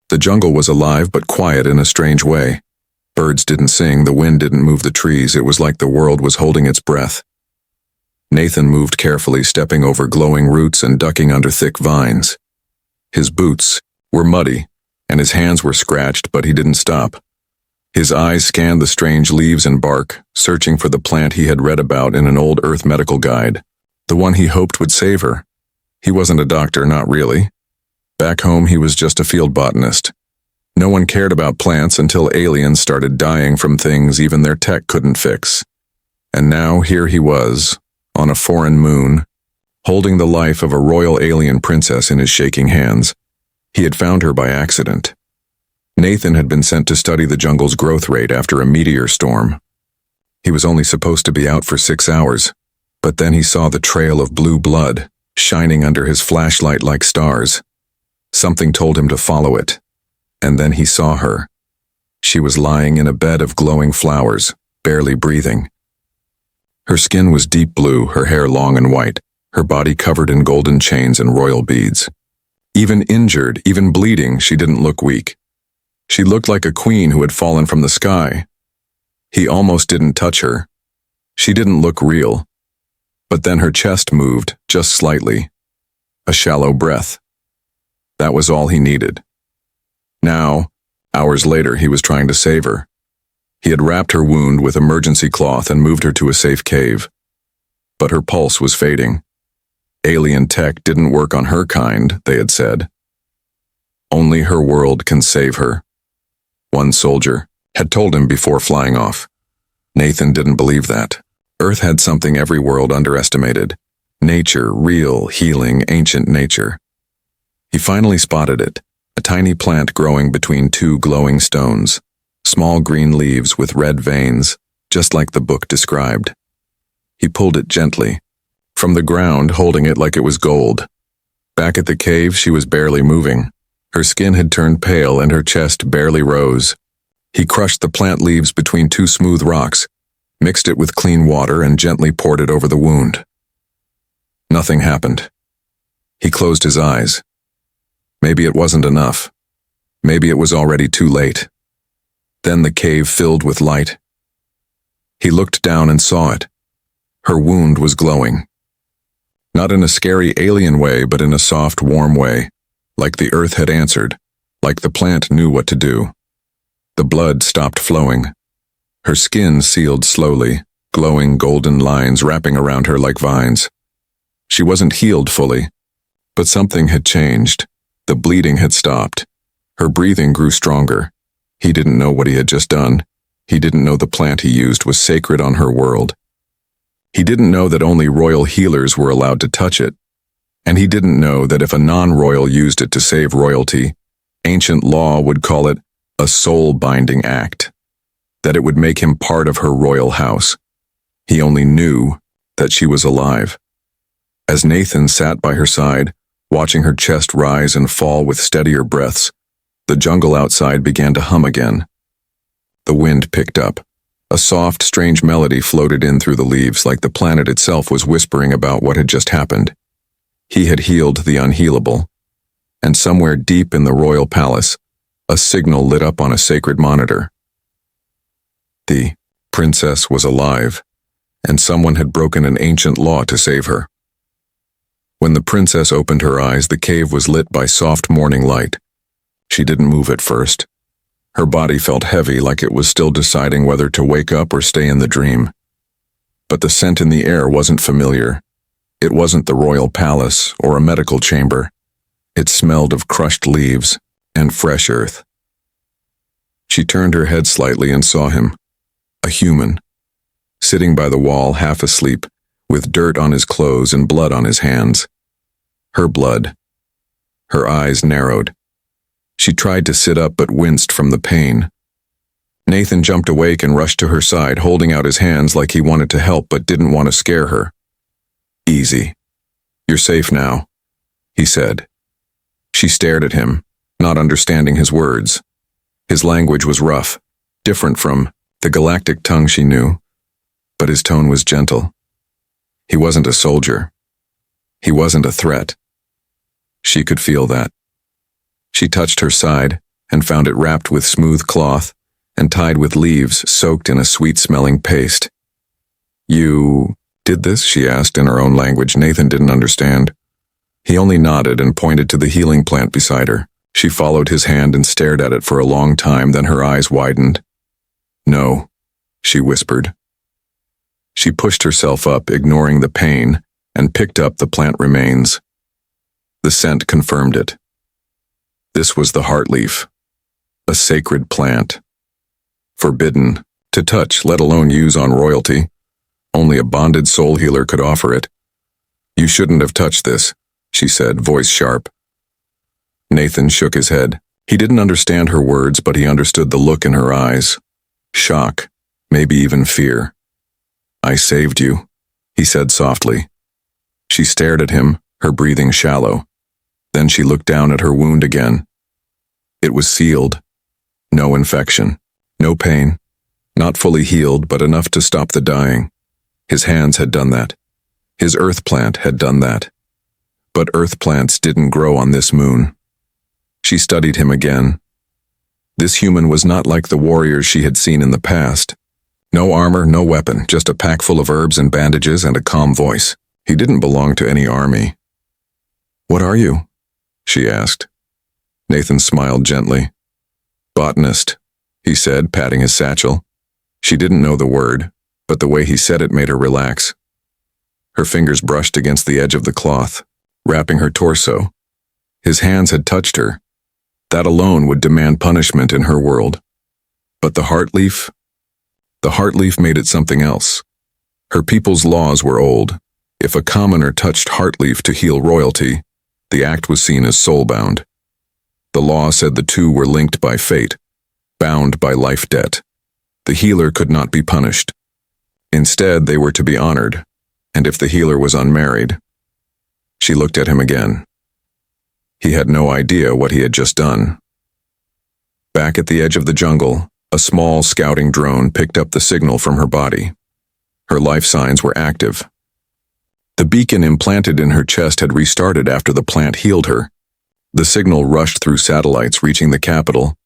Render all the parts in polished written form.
The jungle was alive but quiet in a strange way. Birds didn't sing, the wind didn't move the trees, it was like the world was holding its breath. Nathan moved carefully, stepping over glowing roots and ducking under thick vines. His boots were muddy, and his hands were scratched, but he didn't stop. His eyes scanned the strange leaves and bark, searching for the plant he had read about in an old Earth medical guide, the one he hoped would save her. He wasn't a doctor, not really. Back home, he was just a field botanist. No one cared about plants until aliens started dying from things even their tech couldn't fix. And now here he was, on a foreign moon, holding the life of a royal alien princess in his shaking hands. He had found her by accident. Nathan had been sent to study the jungle's growth rate after a meteor storm. He was only supposed to be out for 6 hours, but then he saw the trail of blue blood, shining under his flashlight like stars. Something told him to follow it. And then he saw her. She was lying in a bed of glowing flowers, barely breathing. Her skin was deep blue, her hair long and white, her body covered in golden chains and royal beads. Even injured, even bleeding, she didn't look weak. She looked like a queen who had fallen from the sky. He almost didn't touch her. She didn't look real. But then her chest moved, just slightly. A shallow breath. That was all he needed. Now, hours later, he was trying to save her. He had wrapped her wound with emergency cloth and moved her to a safe cave. But her pulse was fading. Alien tech didn't work on her kind, they had said. Only her world can save her. One soldier had told him before flying off. Nathan didn't believe that. Earth had something every world underestimated. Nature, real, healing, ancient nature. He finally spotted it, a tiny plant growing between two glowing stones, small green leaves with red veins, just like the book described. He pulled it gently, from the ground, holding it like it was gold. Back at the cave, she was barely moving. Her skin had turned pale and her chest barely rose. He crushed the plant leaves between two smooth rocks, mixed it with clean water, and gently poured it over the wound. Nothing happened. He closed his eyes. Maybe it wasn't enough. Maybe it was already too late. Then the cave filled with light. He looked down and saw it. Her wound was glowing. Not in a scary alien way, but in a soft, warm way, like the earth had answered, like the plant knew what to do. The blood stopped flowing. Her skin sealed slowly, glowing golden lines wrapping around her like vines. She wasn't healed fully, but something had changed. The bleeding had stopped. Her breathing grew stronger. He didn't know what he had just done. He didn't know the plant he used was sacred on her world. He didn't know that only royal healers were allowed to touch it. And he didn't know that if a non-royal used it to save royalty, ancient law would call it a soul-binding act, that it would make him part of her royal house. He only knew that she was alive. As Nathan sat by her side, watching her chest rise and fall with steadier breaths, the jungle outside began to hum again. The wind picked up. A soft, strange melody floated in through the leaves like the planet itself was whispering about what had just happened. He had healed the unhealable. And somewhere deep in the royal palace, a signal lit up on a sacred monitor. The princess was alive, and someone had broken an ancient law to save her. When the princess opened her eyes, the cave was lit by soft morning light. She didn't move at first. Her body felt heavy, like it was still deciding whether to wake up or stay in the dream. But the scent in the air wasn't familiar. It wasn't the royal palace or a medical chamber. It smelled of crushed leaves and fresh earth. She turned her head slightly and saw him, a human, sitting by the wall half asleep, with dirt on his clothes and blood on his hands. Her blood. Her eyes narrowed. She tried to sit up but winced from the pain. Nathan jumped awake and rushed to her side, holding out his hands like he wanted to help but didn't want to scare her. "Easy. You're safe now," he said. She stared at him, not understanding his words. His language was rough, different from the galactic tongue she knew, but his tone was gentle. He wasn't a soldier. He wasn't a threat. She could feel that. She touched her side, and found it wrapped with smooth cloth and tied with leaves soaked in a sweet-smelling paste. "You did this?" she asked in her own language Nathan didn't understand. He only nodded and pointed to the healing plant beside her. She followed his hand and stared at it for a long time, then her eyes widened. "No," she whispered. She pushed herself up, ignoring the pain, and picked up the plant remains. The scent confirmed it. This was the heartleaf, a sacred plant. Forbidden to touch, let alone use on royalty. Only a bonded soul healer could offer it. "You shouldn't have touched this," she said, voice sharp. Nathan shook his head. He didn't understand her words, but he understood the look in her eyes. Shock, maybe even fear. "I saved you," he said softly. She stared at him, her breathing shallow. Then she looked down at her wound again. It was sealed. No infection. No pain. Not fully healed, but enough to stop the dying. His hands had done that. His earth plant had done that. But earth plants didn't grow on this moon. She studied him again. This human was not like the warriors she had seen in the past. No armor, no weapon, just a pack full of herbs and bandages and a calm voice. He didn't belong to any army. "What are you?" she asked. Nathan smiled gently. "Botanist," he said, patting his satchel. She didn't know the word, but the way he said it made her relax. Her fingers brushed against the edge of the cloth, wrapping her torso. His hands had touched her. That alone would demand punishment in her world. But the heartleaf? The heartleaf made it something else. Her people's laws were old. If a commoner touched heartleaf to heal royalty, the act was seen as soulbound. The law said the two were linked by fate, bound by life debt. The healer could not be punished. Instead, they were to be honored, and if the healer was unmarried. She looked at him again. He had no idea what he had just done. Back at the edge of the jungle, a small scouting drone picked up the signal from her body. Her life signs were active. The beacon implanted in her chest had restarted after the plant healed her. The signal rushed through satellites, reaching the capital.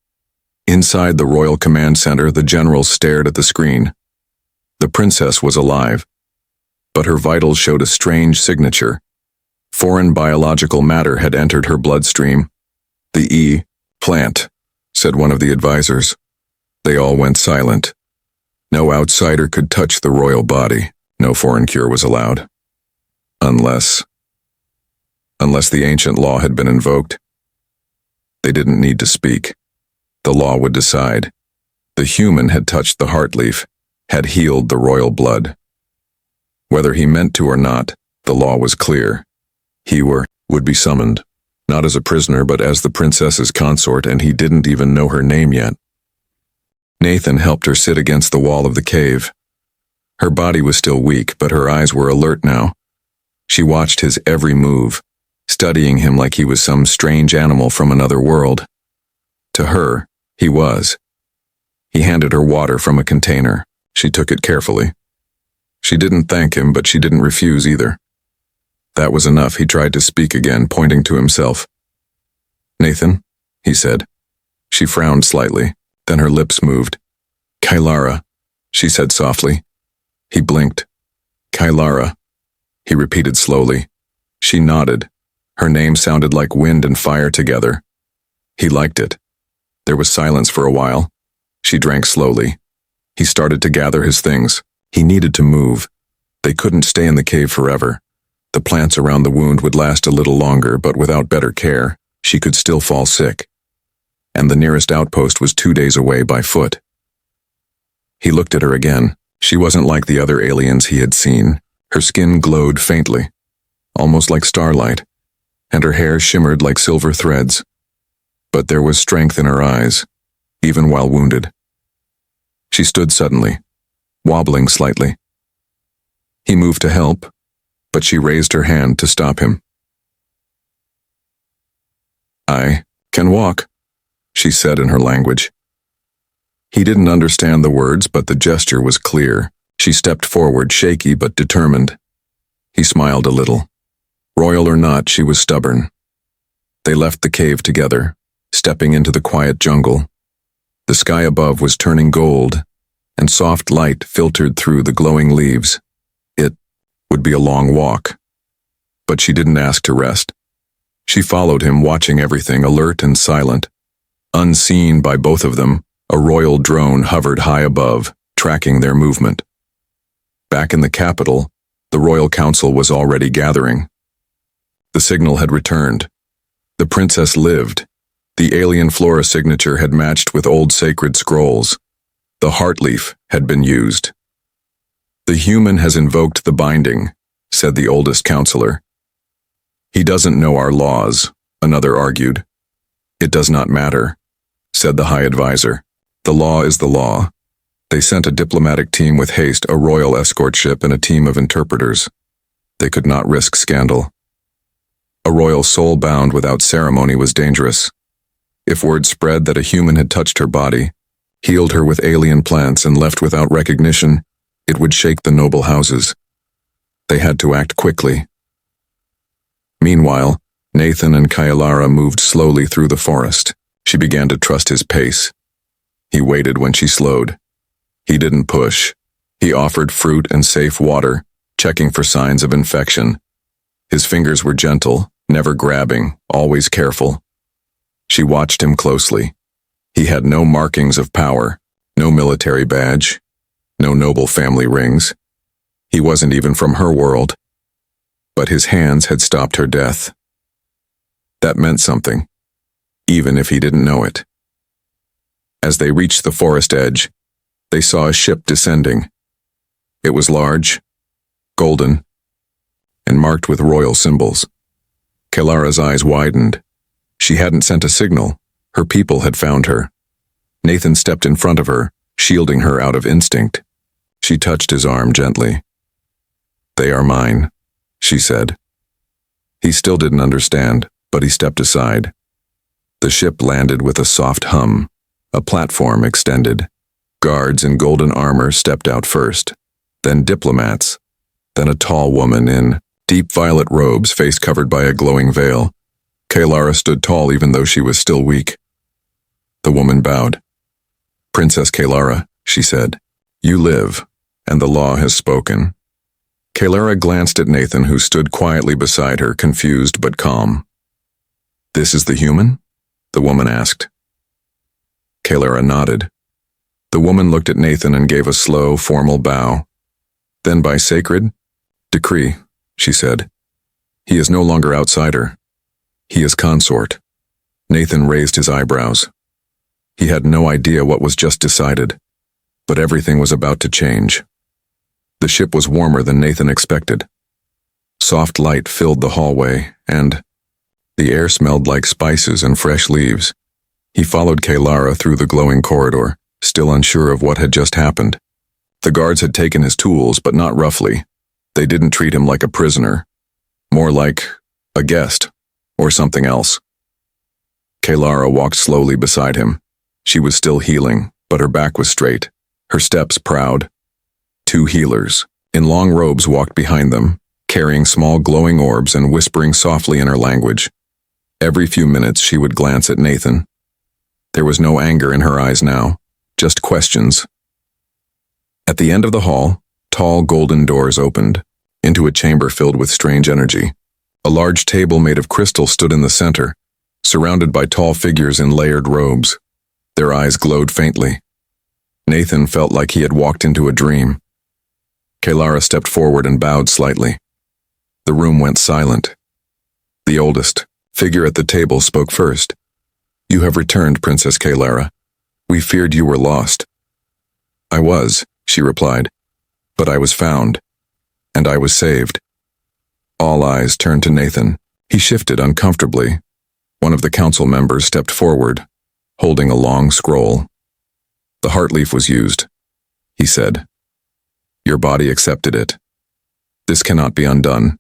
Inside the Royal Command Center, the general stared at the screen. The princess was alive, but her vitals showed a strange signature. Foreign biological matter had entered her bloodstream. "The plant," said one of the advisors. They all went silent. No outsider could touch the royal body. No foreign cure was allowed. Unless the ancient law had been invoked. They didn't need to speak. The law would decide. The human had touched the heartleaf, had healed the royal blood. Whether he meant to or not, the law was clear. He would be summoned, not as a prisoner but as the princess's consort, and he didn't even know her name yet. Nathan helped her sit against the wall of the cave. Her body was still weak, but her eyes were alert now. She watched his every move, studying him like he was some strange animal from another world. To her, he was. He handed her water from a container. She took it carefully. She didn't thank him, but she didn't refuse either. That was enough. He tried to speak again, pointing to himself. "Nathan," he said. She frowned slightly, then her lips moved. "Kylara," she said softly. He blinked. "Kylara," he repeated slowly. She nodded. Her name sounded like wind and fire together. He liked it. There was silence for a while. She drank slowly. He started to gather his things. He needed to move. They couldn't stay in the cave forever. The plants around the wound would last a little longer, but without better care, she could still fall sick. And the nearest outpost was 2 days away by foot. He looked at her again. She wasn't like the other aliens he had seen. Her skin glowed faintly, almost like starlight, and her hair shimmered like silver threads. But there was strength in her eyes, even while wounded. She stood suddenly, wobbling slightly. He moved to help, but she raised her hand to stop him. "I can walk," she said in her language. He didn't understand the words, but the gesture was clear. She stepped forward, shaky but determined. He smiled a little. Royal or not, she was stubborn. They left the cave together, stepping into the quiet jungle. The sky above was turning gold, and soft light filtered through the glowing leaves. It would be a long walk. But she didn't ask to rest. She followed him, watching everything, alert and silent. Unseen by both of them, a royal drone hovered high above, tracking their movement. Back in the capital, the royal council was already gathering. The signal had returned. The princess lived. The alien flora signature had matched with old sacred scrolls. The heart leaf had been used. "The human has invoked the binding," said the oldest counselor. "He doesn't know our laws," another argued. "It does not matter," said the high advisor. "The law is the law." They sent a diplomatic team with haste, a royal escort ship and a team of interpreters. They could not risk scandal. A royal soul bound without ceremony was dangerous. If word spread that a human had touched her body, healed her with alien plants, and left without recognition, it would shake the noble houses. They had to act quickly. Meanwhile, Nathan and Kailara moved slowly through the forest. She began to trust his pace. He waited when she slowed. He didn't push. He offered fruit and safe water, checking for signs of infection. His fingers were gentle, never grabbing, always careful. She watched him closely. He had no markings of power, no military badge, no noble family rings. He wasn't even from her world. But his hands had stopped her death. That meant something, even if he didn't know it. As they reached the forest edge, they saw a ship descending. It was large, golden, and marked with royal symbols. Kailara's eyes widened. She hadn't sent a signal. Her people had found her. Nathan stepped in front of her, shielding her out of instinct. She touched his arm gently. "They are mine," she said. He still didn't understand, but he stepped aside. The ship landed with a soft hum. A platform extended. Guards in golden armor stepped out first, then diplomats, then a tall woman in deep violet robes, face covered by a glowing veil. Kailara stood tall even though she was still weak. The woman bowed. "Princess Kailara," she said, "you live, and the law has spoken." Kailara glanced at Nathan, who stood quietly beside her, confused but calm. "This is the human?" the woman asked. Kailara nodded. The woman looked at Nathan and gave a slow, formal bow. Then, by sacred decree, she said, "He is no longer outsider. He is consort." Nathan raised his eyebrows. He had no idea what was just decided, but everything was about to change. The ship was warmer than Nathan expected. Soft light filled the hallway, and the air smelled like spices and fresh leaves. He followed Kailara through the glowing corridor, still unsure of what had just happened. The guards had taken his tools, but not roughly. They didn't treat him like a prisoner, more like a guest, or something else. Kailara walked slowly beside him. She was still healing, but her back was straight, her steps proud. Two healers, in long robes, walked behind them, carrying small glowing orbs and whispering softly in her language. Every few minutes she would glance at Nathan. There was no anger in her eyes now, just questions. At the end of the hall, tall golden doors opened, into a chamber filled with strange energy. A large table made of crystal stood in the center, surrounded by tall figures in layered robes. Their eyes glowed faintly. Nathan felt like he had walked into a dream. Kailara stepped forward and bowed slightly. The room went silent. The oldest figure at the table spoke first. "You have returned, Princess Kailara. We feared you were lost." "I was," she replied, "but I was found, and I was saved." All eyes turned to Nathan. He shifted uncomfortably. One of the council members stepped forward, holding a long scroll. "The heart leaf was used," he said. "Your body accepted it. This cannot be undone.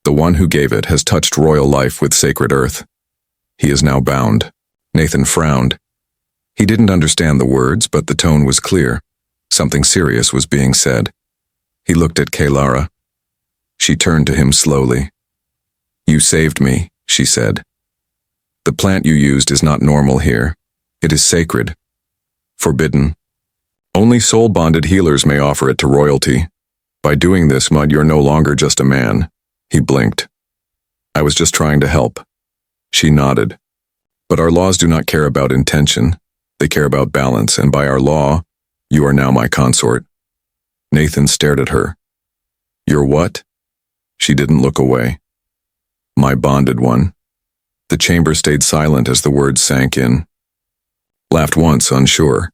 The one who gave it has touched royal life with sacred earth. He is now bound." Nathan frowned. He didn't understand the words, but the tone was clear. Something serious was being said. He looked at Kailara. She turned to him slowly. "You saved me," she said. The plant you used is not normal here. It is sacred. Forbidden. Only soul-bonded healers may offer it to royalty. By doing this, Mud, you're no longer just a man. He blinked. I was just trying to help. She nodded. But our laws do not care about intention. They care about balance, and by our law, you are now my consort. Nathan stared at her. You're what? She didn't look away. My bonded one. The chamber stayed silent as the words sank in. Laughed once, unsure.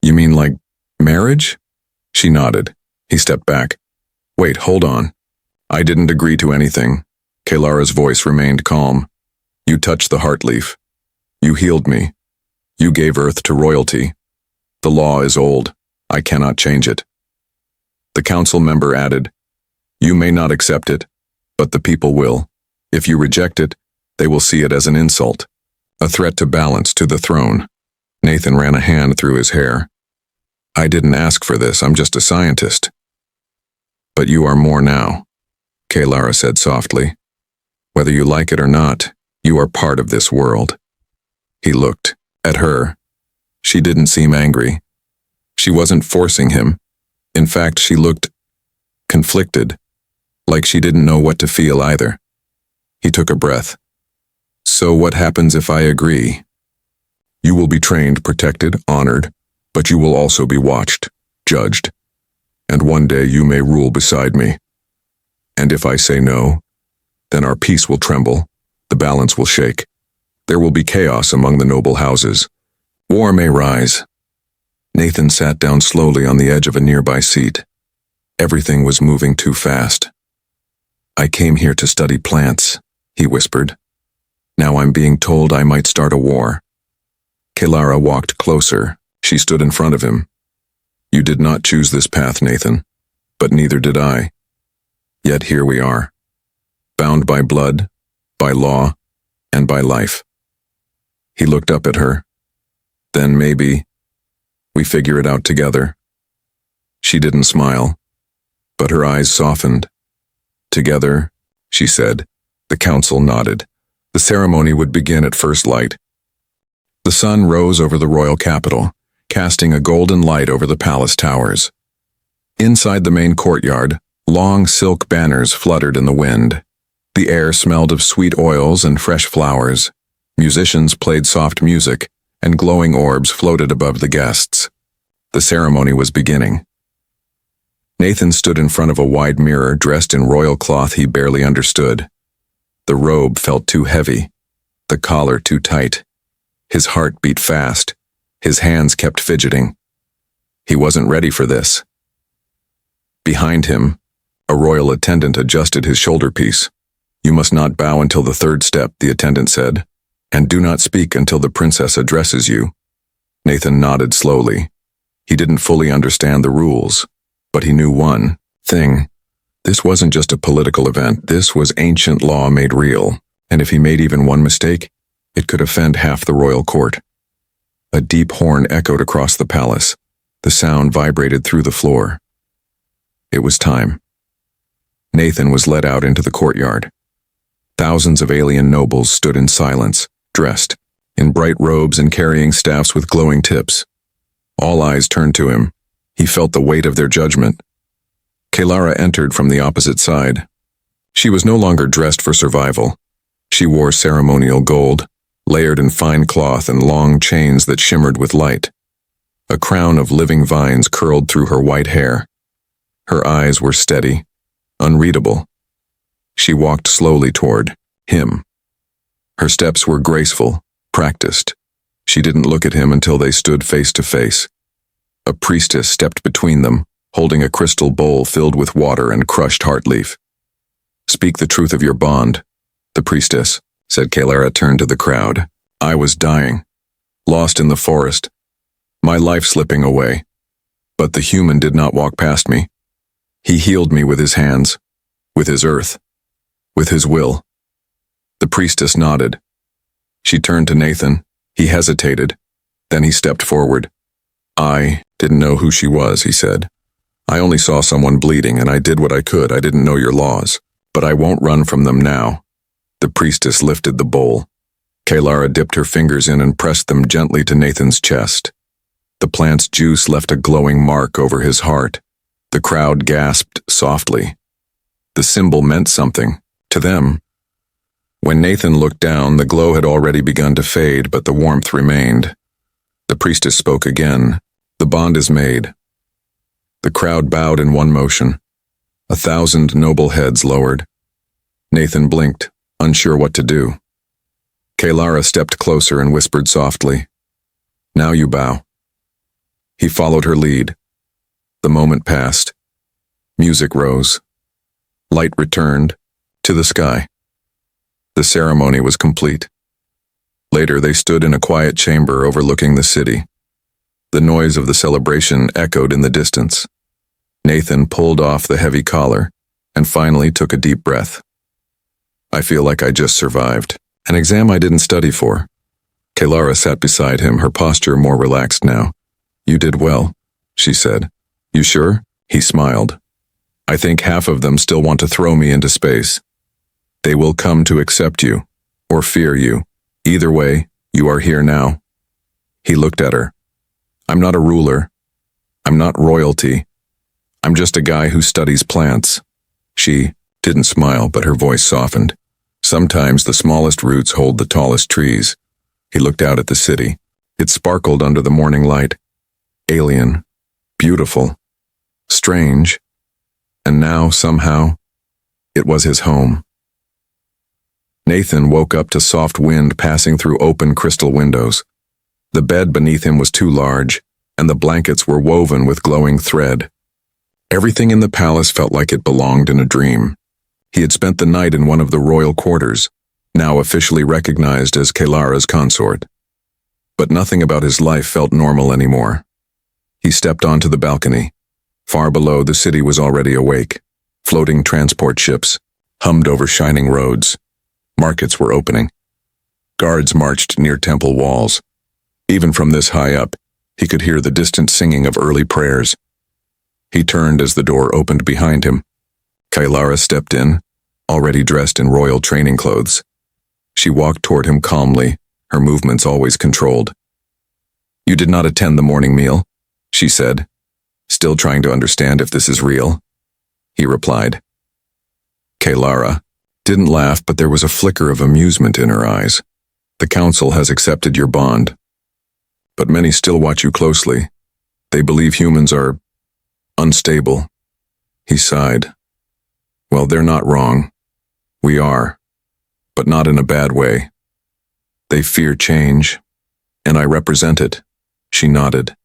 You mean like marriage? She nodded. He stepped back. Wait, hold on. I didn't agree to anything. Kalara's voice remained calm. You touched the heart leaf. You healed me. You gave Earth to royalty. The law is old. I cannot change it. The council member added, You may not accept it, but the people will. If you reject it, they will see it as an insult, a threat to balance to the throne. Nathan ran a hand through his hair. I didn't ask for this, I'm just a scientist. But you are more now, Kalara said softly. Whether you like it or not, you are part of this world. He looked at her. She didn't seem angry. She wasn't forcing him. In fact, she looked conflicted, like she didn't know what to feel either. He took a breath. So what happens if I agree? You will be trained, protected, honored, but you will also be watched, judged. And one day you may rule beside me. And if I say no, then our peace will tremble, the balance will shake. There will be chaos among the noble houses. War may rise. Nathan sat down slowly on the edge of a nearby seat. Everything was moving too fast. I came here to study plants, he whispered. Now I'm being told I might start a war. Kalara walked closer. She stood in front of him. You did not choose this path, Nathan, but neither did I. Yet here we are, bound by blood, by law, and by life. He looked up at her. Then maybe we figure it out together. She didn't smile, but her eyes softened. Together, she said. The council nodded. The ceremony would begin at first light. The sun rose over the royal capital, casting a golden light over the palace towers. Inside the main courtyard, long silk banners fluttered in the wind. The air smelled of sweet oils and fresh flowers. Musicians played soft music, and glowing orbs floated above the guests. The ceremony was beginning. Nathan stood in front of a wide mirror dressed in royal cloth he barely understood. The robe felt too heavy, the collar too tight. His heart beat fast. His hands kept fidgeting. He wasn't ready for this. Behind him, a royal attendant adjusted his shoulder piece. You must not bow until the third step, the attendant said, and do not speak until the princess addresses you. Nathan nodded slowly. He didn't fully understand the rules, but he knew one thing. This wasn't just a political event. This was ancient law made real, and if he made even one mistake, it could offend half the royal court. A deep horn echoed across the palace. The sound vibrated through the floor. It was time. Nathan was led out into the courtyard. Thousands of alien nobles stood in silence, dressed in bright robes and carrying staffs with glowing tips. All eyes turned to him. He felt the weight of their judgment. Kalara entered from the opposite side. She was no longer dressed for survival. She wore ceremonial gold, layered in fine cloth and long chains that shimmered with light. A crown of living vines curled through her white hair. Her eyes were steady, unreadable. She walked slowly toward him. Her steps were graceful, practiced. She didn't look at him until they stood face to face. A priestess stepped between them, holding a crystal bowl filled with water and crushed heartleaf. Speak the truth of your bond, the priestess, said. Kalara turned to the crowd. I was dying, lost in the forest, my life slipping away. But the human did not walk past me. He healed me with his hands, with his earth, with his will. The priestess nodded. She turned to Nathan. He hesitated. Then he stepped forward. I didn't know who she was, he said. I only saw someone bleeding, and I did what I could. I didn't know your laws, but I won't run from them now. The priestess lifted the bowl. Kaylara dipped her fingers in and pressed them gently to Nathan's chest. The plant's juice left a glowing mark over his heart. The crowd gasped softly. The symbol meant something, to them. When Nathan looked down, the glow had already begun to fade, but the warmth remained. The priestess spoke again. "The bond is made." The crowd bowed in one motion. 1,000 noble heads lowered. Nathan blinked, unsure what to do. Kaylara stepped closer and whispered softly, "Now you bow." He followed her lead. The moment passed. Music rose. Light returned to the sky. The ceremony was complete. Later, they stood in a quiet chamber overlooking the city. The noise of the celebration echoed in the distance. Nathan pulled off the heavy collar and finally took a deep breath. "I feel like I just survived an exam I didn't study for." Kaylara sat beside him, her posture more relaxed now. "You did well," she said. "You sure?" He smiled. "I think half of them still want to throw me into space. They will come to accept you, or fear you. Either way, you are here now." He looked at her. "I'm not a ruler. I'm not royalty. I'm just a guy who studies plants." She didn't smile, but her voice softened. "Sometimes the smallest roots hold the tallest trees." He looked out at the city. It sparkled under the morning light. Alien, beautiful, strange, and now, somehow, it was his home. Nathan woke up to soft wind passing through open crystal windows. The bed beneath him was too large, and the blankets were woven with glowing thread. Everything in the palace felt like it belonged in a dream. He had spent the night in one of the royal quarters, now officially recognized as Kaylara's consort. But nothing about his life felt normal anymore. He stepped onto the balcony. Far below, the city was already awake. Floating transport ships hummed over shining roads. Markets were opening. Guards marched near temple walls. Even from this high up, he could hear the distant singing of early prayers. He turned as the door opened behind him. Kaylara stepped in, already dressed in royal training clothes. She walked toward him calmly, her movements always controlled. "You did not attend the morning meal," she said, still trying to understand if this is real. He replied. Kaylara didn't laugh, but there was a flicker of amusement in her eyes. "The council has accepted your bond. But many still watch you closely. They believe humans are unstable." He sighed. "Well, they're not wrong. We are, but not in a bad way. They fear change, and I represent it." She nodded.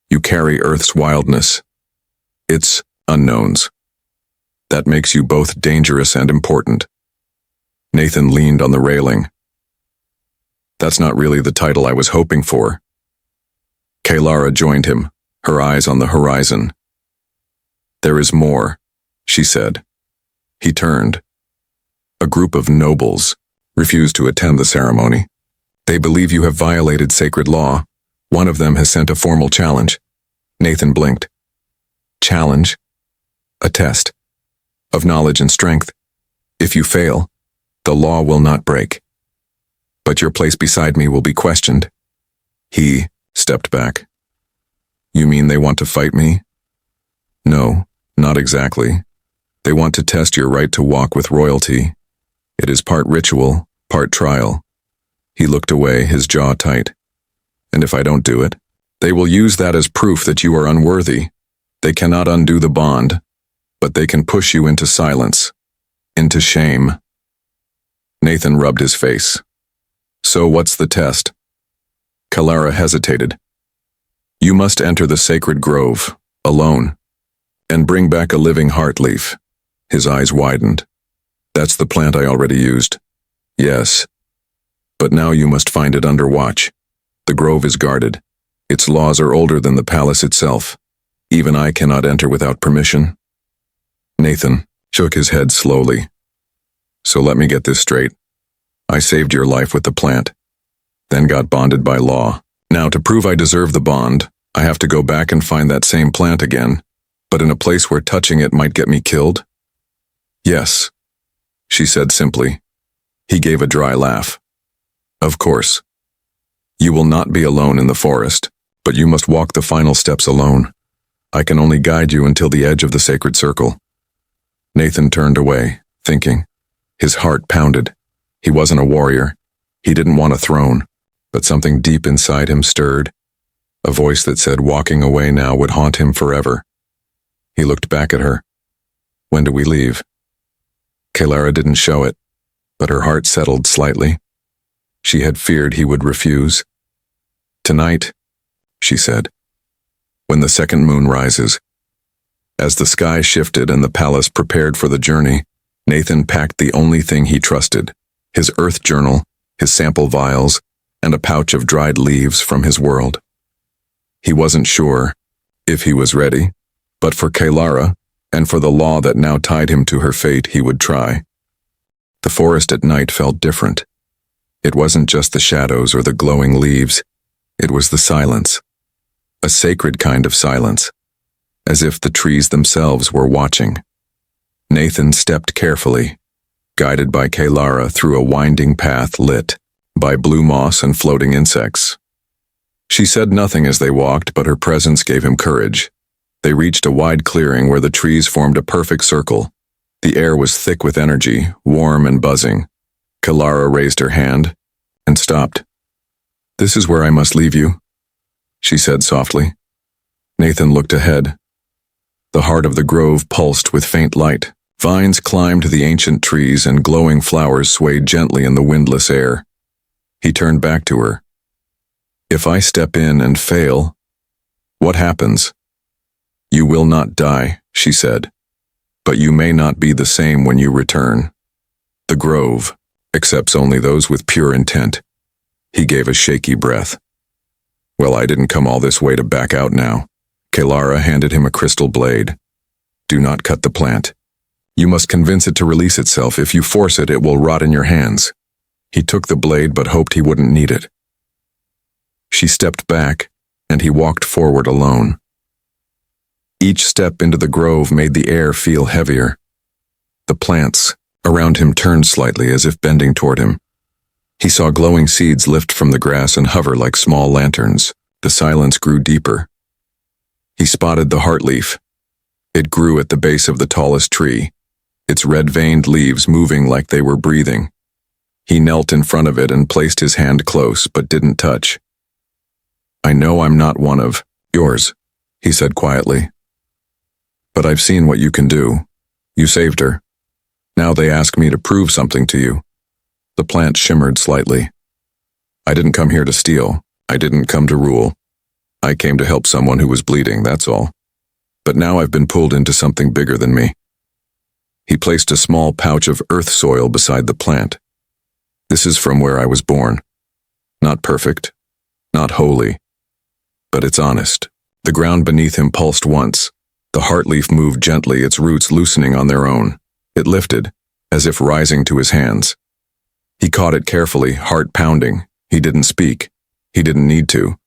"You carry Earth's wildness, its unknowns. That makes you both dangerous and important." Nathan leaned on the railing. "That's not really the title I was hoping for." Kaylara joined him, her eyes on the horizon. "There is more," she said. He turned. A group of nobles refused to attend the ceremony. "They believe you have violated sacred law. One of them has sent a formal challenge." Nathan blinked. "Challenge? A test of knowledge and strength. If you fail, the law will not break. But your place beside me will be questioned." He stepped back. "You mean they want to fight me?" "No, not exactly. They want to test your right to walk with royalty. It is part ritual, part trial." He looked away, his jaw tight. "And if I don't do it, they will use that as proof that you are unworthy. They cannot undo the bond, but they can push you into silence, into shame." Nathan rubbed his face. "So what's the test?" Kaylara hesitated. "You must enter the sacred grove, alone, and bring back a living heart leaf." His eyes widened. "That's the plant I already used." "Yes. But now you must find it under watch. The grove is guarded. Its laws are older than the palace itself. Even I cannot enter without permission." Nathan shook his head slowly. "So let me get this straight. I saved your life with the plant, then got bonded by law. Now, to prove I deserve the bond, I have to go back and find that same plant again, but in a place where touching it might get me killed?" "Yes," she said simply. He gave a dry laugh. Of course. You will not be alone in the forest, but you must walk the final steps alone. I can only guide you until the edge of the sacred circle. Nathan turned away, thinking. His heart pounded. He wasn't a warrior. He didn't want a throne, but something deep inside him stirred. A voice that said walking away now would haunt him forever. He looked back at her. When do we leave? Kalara didn't show it, but her heart settled slightly. She had feared he would refuse. Tonight, she said, when the second moon rises. As the sky shifted and the palace prepared for the journey, Nathan packed the only thing he trusted, his earth journal, his sample vials, and a pouch of dried leaves from his world. He wasn't sure if he was ready, but for Kalara, and for the law that now tied him to her fate, he would try. The forest at night felt different. It wasn't just the shadows or the glowing leaves. It was the silence. A sacred kind of silence, as if the trees themselves were watching. Nathan stepped carefully, guided by Kalara through a winding path lit by blue moss and floating insects. She said nothing as they walked, but her presence gave him courage. They reached a wide clearing where the trees formed a perfect circle. The air was thick with energy, warm and buzzing. Kalara raised her hand and stopped. "This is where I must leave you," she said softly. Nathan looked ahead. The heart of the grove pulsed with faint light. Vines climbed the ancient trees and glowing flowers swayed gently in the windless air. He turned back to her. "If I step in and fail, what happens?" "You will not die," she said, "but you may not be the same when you return. The grove accepts only those with pure intent." He gave a shaky breath. "Well, I didn't come all this way to back out now." Kalara handed him a crystal blade. "Do not cut the plant. You must convince it to release itself. If you force it, it will rot in your hands." He took the blade but hoped he wouldn't need it. She stepped back, and he walked forward alone. Each step into the grove made the air feel heavier. The plants around him turned slightly as if bending toward him. He saw glowing seeds lift from the grass and hover like small lanterns. The silence grew deeper. He spotted the heartleaf. It grew at the base of the tallest tree, its red-veined leaves moving like they were breathing. He knelt in front of it and placed his hand close, but didn't touch. "I know I'm not one of yours," he said quietly. "But I've seen what you can do. You saved her. Now they ask me to prove something to you." The plant shimmered slightly. "I didn't come here to steal. I didn't come to rule. I came to help someone who was bleeding, that's all. But now I've been pulled into something bigger than me." He placed a small pouch of earth soil beside the plant. "This is from where I was born. Not perfect, not holy, but it's honest." The ground beneath him pulsed once. The heartleaf moved gently, its roots loosening on their own. It lifted, as if rising to his hands. He caught it carefully, heart pounding. He didn't speak. He didn't need to.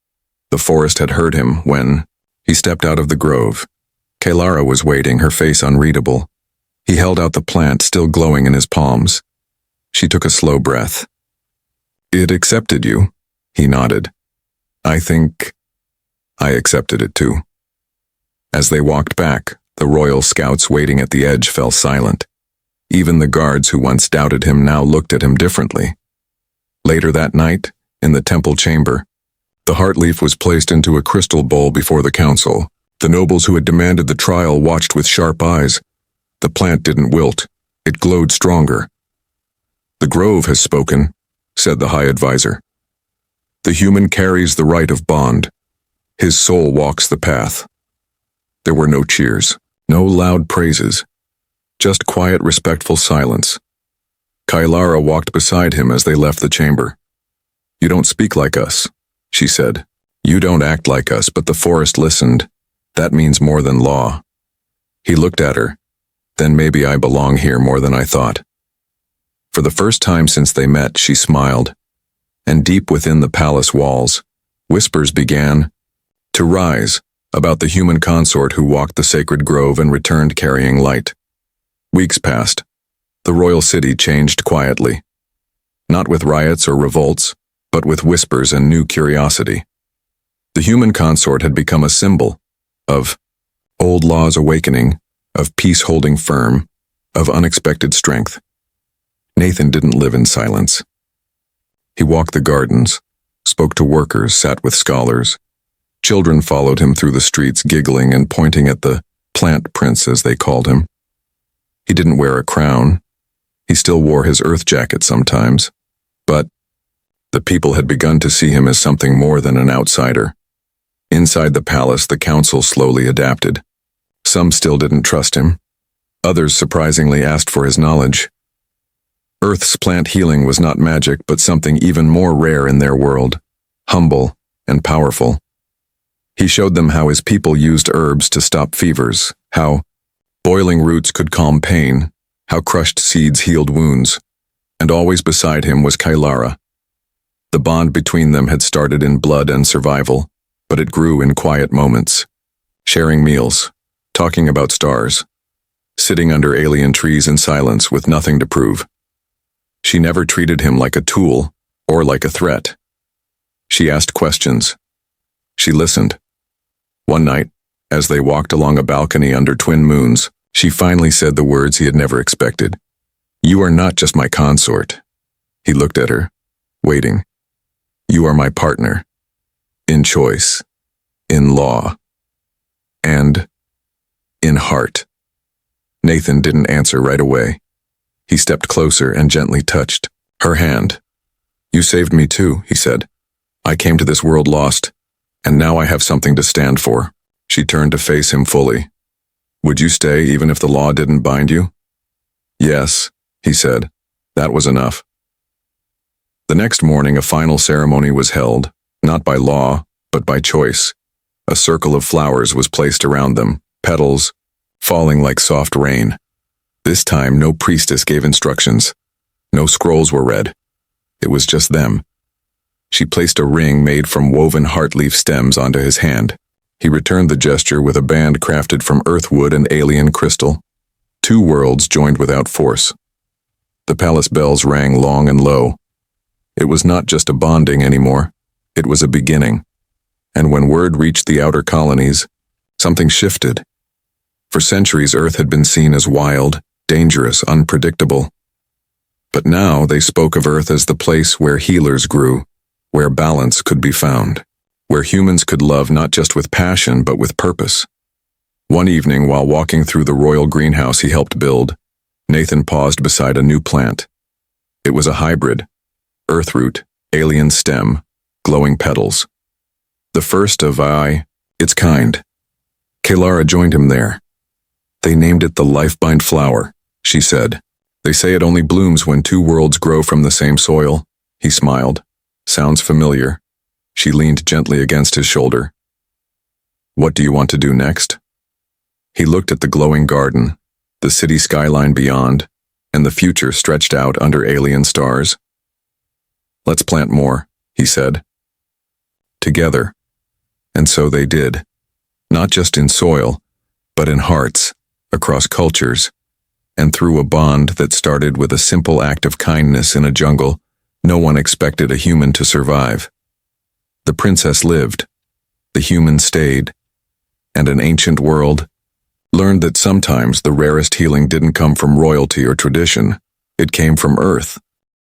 The forest had heard him when he stepped out of the grove. Kalara was waiting, her face unreadable. He held out the plant, still glowing in his palms. She took a slow breath. "It accepted you," he nodded. "I think I accepted it too." As they walked back, the royal scouts waiting at the edge fell silent. Even the guards who once doubted him now looked at him differently. Later that night, in the temple chamber, the heartleaf was placed into a crystal bowl before the council. The nobles who had demanded the trial watched with sharp eyes. The plant didn't wilt. It glowed stronger. "The grove has spoken," said the high advisor. "The human carries the right of bond. His soul walks the path." There were no cheers, no loud praises, just quiet, respectful silence. Kalara walked beside him as they left the chamber. "You don't speak like us," she said. "You don't act like us," but the forest listened. That means more than law. He looked at her. "Then maybe I belong here more than I thought." For the first time since they met, she smiled. And deep within the palace walls, whispers began to rise about the human consort who walked the sacred grove and returned carrying light. Weeks passed. The royal city changed quietly. Not with riots or revolts, but with whispers and new curiosity. The human consort had become a symbol of old laws awakening, of peace holding firm, of unexpected strength. Nathan didn't live in silence. He walked the gardens, spoke to workers, sat with scholars. Children followed him through the streets, giggling and pointing at the plant prince, as they called him. He didn't wear a crown. He still wore his earth jacket sometimes. But the people had begun to see him as something more than an outsider. Inside the palace, the council slowly adapted. Some still didn't trust him. Others surprisingly asked for his knowledge. Earth's plant healing was not magic, but something even more rare in their world, humble and powerful. He showed them how his people used herbs to stop fevers, how boiling roots could calm pain, how crushed seeds healed wounds, and always beside him was Kailara. The bond between them had started in blood and survival, but it grew in quiet moments, sharing meals, talking about stars, sitting under alien trees in silence with nothing to prove. She never treated him like a tool or like a threat. She asked questions. She listened. One night, as they walked along a balcony under twin moons, she finally said the words he had never expected. "You are not just my consort." He looked at her, waiting. "You are my partner. In choice, in law, and in heart." Nathan didn't answer right away. He stepped closer and gently touched her hand. "You saved me too," he said. "I came to this world lost, and now I have something to stand for." She turned to face him fully. "Would you stay even if the law didn't bind you?" "Yes," he said. That was enough. The next morning, a final ceremony was held, not by law, but by choice. A circle of flowers was placed around them, petals falling like soft rain. This time, no priestess gave instructions. No scrolls were read. It was just them. She placed a ring made from woven heartleaf stems onto his hand. He returned the gesture with a band crafted from earthwood and alien crystal. Two worlds joined without force. The palace bells rang long and low. It was not just a bonding anymore. It was a beginning. And when word reached the outer colonies, something shifted. For centuries, Earth had been seen as wild, dangerous, unpredictable. But now they spoke of Earth as the place where healers grew, where balance could be found, where humans could love not just with passion but with purpose. One evening, while walking through the royal greenhouse he helped build, Nathan paused beside a new plant. It was a hybrid, earthroot, alien stem, glowing petals. The first of its kind. Kailara joined him there. "They named it the life-bind flower," she said. "They say it only blooms when two worlds grow from the same soil." He smiled. "Sounds familiar." She leaned gently against his shoulder. "What do you want to do next?" He looked at the glowing garden, the city skyline beyond, and the future stretched out under alien stars. "Let's plant more," he said. Together. And so they did. Not just in soil, but in hearts, across cultures, and through a bond that started with a simple act of kindness in a jungle no one expected a human to survive. The princess lived, the human stayed, and an ancient world learned that sometimes the rarest healing didn't come from royalty or tradition. It came from Earth,